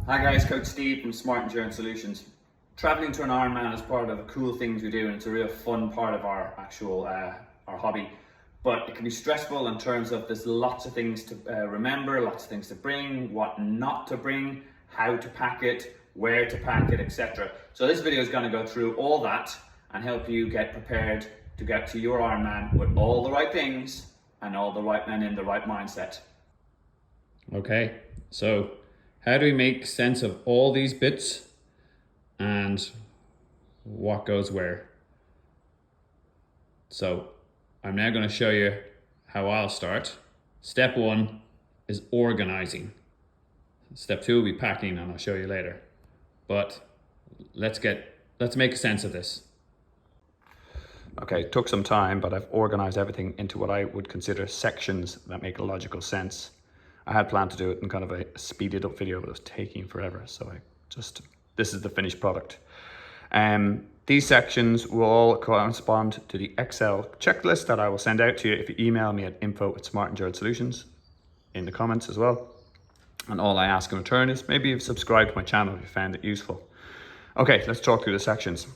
Hi guys, Coach Steve from Smart Endurance Solutions. Traveling to an Ironman is part of the cool things we do, and it's a real fun part of our actual our hobby. But it can be stressful in terms of there's lots of things to remember, lots of things to bring, what not to bring, how to pack it, where to pack it, etc. So this video is going to go through all that and help you get prepared to get to your Ironman with all the right things and all the right men in the right mindset. Okay, so how do we make sense of all these bits and what goes where? So I'm now going to show you how I'll start. Step one is organizing. Step two will be packing, and I'll show you later. But let's make sense of this. Okay, it took some time, but I've organized everything into what I would consider sections that make a logical sense. I had planned to do it in kind of a speeded up video, but it was taking forever. So this is the finished product. These sections will all correspond to the Excel checklist that I will send out to you if you email me at info@smartenduranceSolutions in the comments as well. And all I ask in return is maybe you've subscribed to my channel if you found it useful. Okay, let's talk through the sections.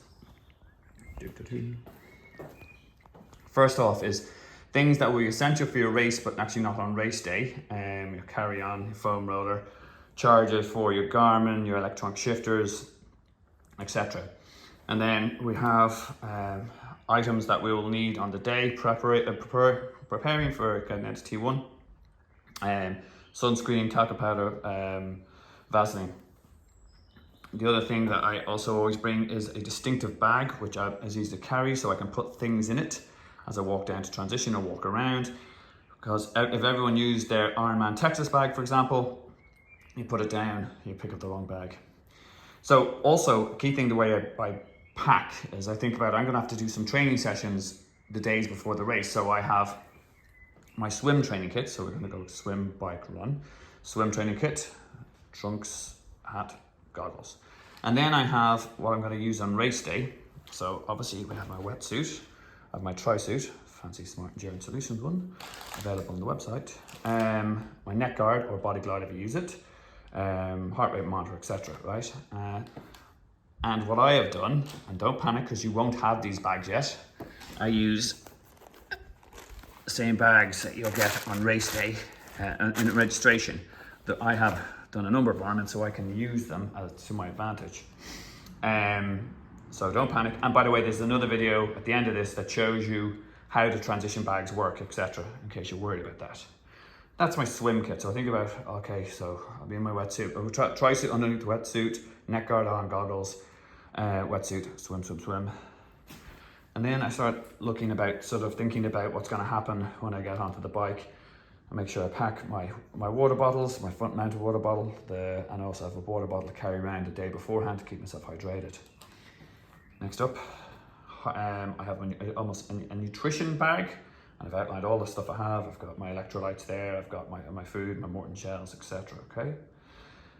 First off is things that will be essential for your race, but actually not on race day. Your carry-on, your foam roller, chargers for your Garmin, your electronic shifters, etc. And then we have items that we will need on the day, preparing for getting into T1. Sunscreen, talcum powder, Vaseline. The other thing that I also always bring is a distinctive bag, which is easy to carry, so I can put things in it as I walk down to transition or walk around. Because if everyone used their Ironman Texas bag, for example, you put it down, you pick up the wrong bag. So also, a key thing, the way I pack is I think about, I'm gonna have to do some training sessions the days before the race. So I have my swim training kit. So we're gonna go swim, bike, run. Swim training kit, trunks, hat, goggles. And then I have what I'm gonna use on race day. So obviously we have my wetsuit, I have my tri-suit, fancy Smart Endurance Solutions one, available on the website. My neck guard or body glide if you use it. Heart rate monitor, etc. Right? And what I have done, and don't panic because you won't have these bags yet, I use the same bags that you'll get on race day in registration. That I have done a number of Ironman, so I can use them to my advantage. So don't panic. And by the way, there's another video at the end of this that shows you how the transition bags work, etc. in case you're worried about that. That's my swim kit. So I think about, okay, so I'll be in my wetsuit, tri-suit underneath the wetsuit, neck guard on, goggles, wetsuit, swim. And then I start thinking about what's gonna happen when I get onto the bike. I make sure I pack my water bottles, my front mounted water bottle, and I also have a water bottle to carry around the day beforehand to keep myself hydrated. Next up, I have a nutrition bag. And I've outlined all the stuff I have. I've got my electrolytes there. I've got my food, my Morton gels, etc. Okay.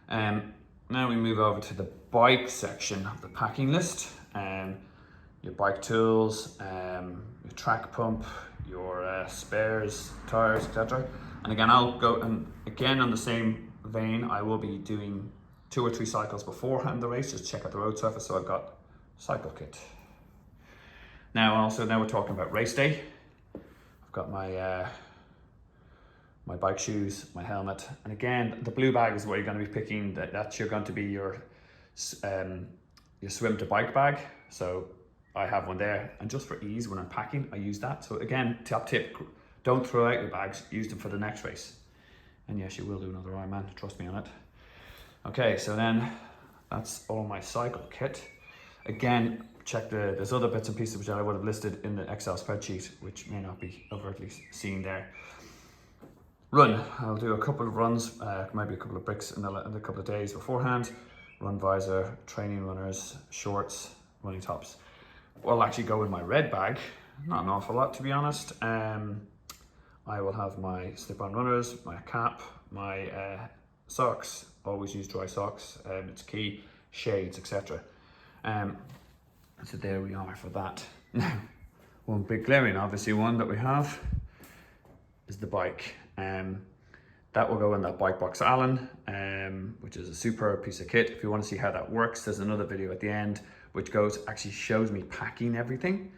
Now we move over to the bike section of the packing list. Your bike tools, your track pump, your spares, tires, etc. And again, I'll go and again on the same vein. I will be doing 2 or 3 cycles beforehand the race, just check out the road surface. So I've got cycle kit. Now we're talking about race day. I've got my my bike shoes, my helmet, and again, the blue bag is where you're going to be picking. That's going to be your swim to bike bag. So I have one there, and just for ease when I'm packing, I use that. So again, top tip: don't throw out your bags. Use them for the next race. And yes, you will do another Ironman. Trust me on it. Okay, so then that's all my cycle kit. Again, check there's other bits and pieces which I would have listed in the Excel spreadsheet, which may not be overtly seen there. Run, I'll do a couple of runs, maybe a couple of bricks in a couple of days beforehand. Run visor, training runners, shorts, running tops. Will actually go in my red bag, not an awful lot to be honest. I will have my slip-on runners, my cap, my socks, always use dry socks, it's key, shades, etc. So there we are for that. Now, one big glaring obviously one that we have is the bike. That will go in that Bike Box Allen, which is a superb piece of kit. If you want to see how that works, there's another video at the end which actually shows me packing everything,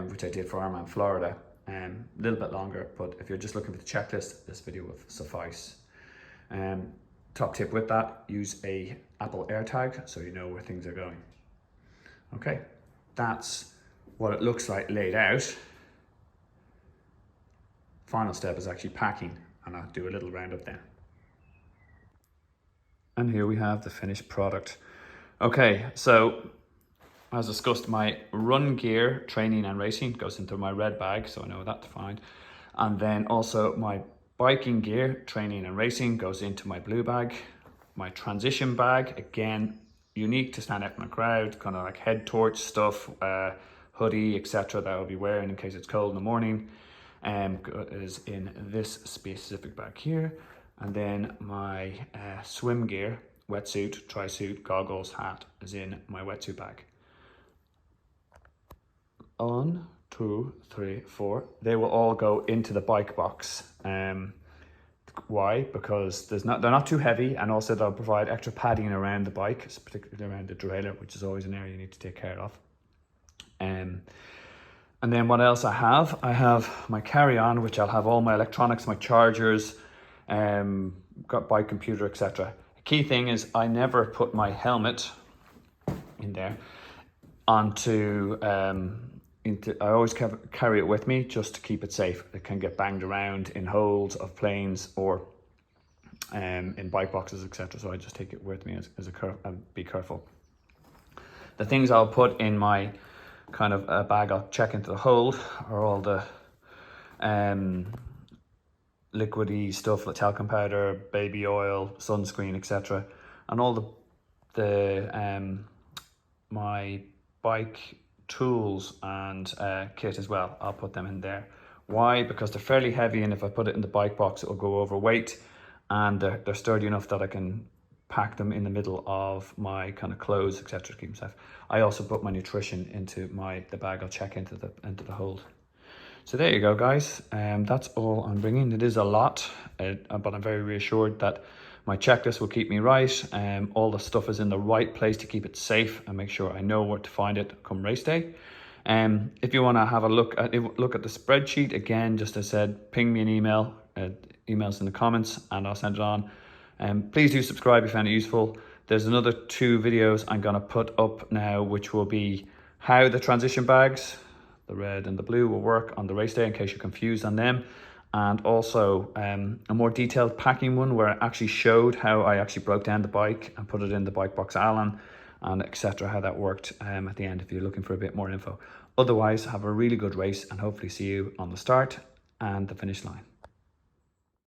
which I did for Ironman Florida. A little bit longer, but if you're just looking for the checklist, this video will suffice. Top tip with that, use a Apple AirTag so you know where things are going. Okay, that's what it looks like laid out. Final step is actually packing, and I'll do a little roundup then. And here we have the finished product. Okay, so as discussed, my run gear, training and racing goes into my red bag, so I know that to find. And then also my biking gear, training and racing goes into my blue bag. My transition bag, again, unique to stand out in a crowd, kind of like head torch stuff, hoodie, etc. that I'll be wearing in case it's cold in the morning, is in this specific bag here. And then my swim gear, wetsuit, tri-suit, goggles, hat is in my wetsuit bag. 1, 2, 3, 4. They will all go into the bike box. Why? Because they're not too heavy, and also they'll provide extra padding around the bike, particularly around the derailleur, which is always an area you need to take care of. And then what else I have? I have my carry-on, which I'll have all my electronics, my chargers, got bike computer, etc. The key thing is I never put my helmet in there onto I always carry it with me just to keep it safe. It can get banged around in holds of planes or in bike boxes, etc. So I just take it with me and be careful. The things I'll put in my kind of bag I'll check into the hold are all the liquidy stuff like talcum powder, baby oil, sunscreen, etc. And all the my bike tools and kit as well. I'll put them in there. Why? Because they're fairly heavy, and if I put it in the bike box it will go overweight, and they're sturdy enough that I can pack them in the middle of my kind of clothes, etc. to keep them safe. I also put my nutrition into the bag I'll check into the hold. So there you go, guys. That's all I'm bringing. It is a lot, but I'm very reassured that my checklist will keep me right. All the stuff is in the right place to keep it safe and make sure I know where to find it come race day. If you want to have a look at the spreadsheet, again, just as I said, ping me an email, emails in the comments, and I'll send it on. Please do subscribe if you found it useful. There's another 2 videos I'm going to put up now, which will be how the transition bags, the red and the blue, will work on the race day in case you're confused on them. And also a more detailed packing one where I actually showed how I actually broke down the bike and put it in the Bike Box Allen and etc. how that worked at the end if you're looking for a bit more info. Otherwise, have a really good race and hopefully see you on the start and the finish line.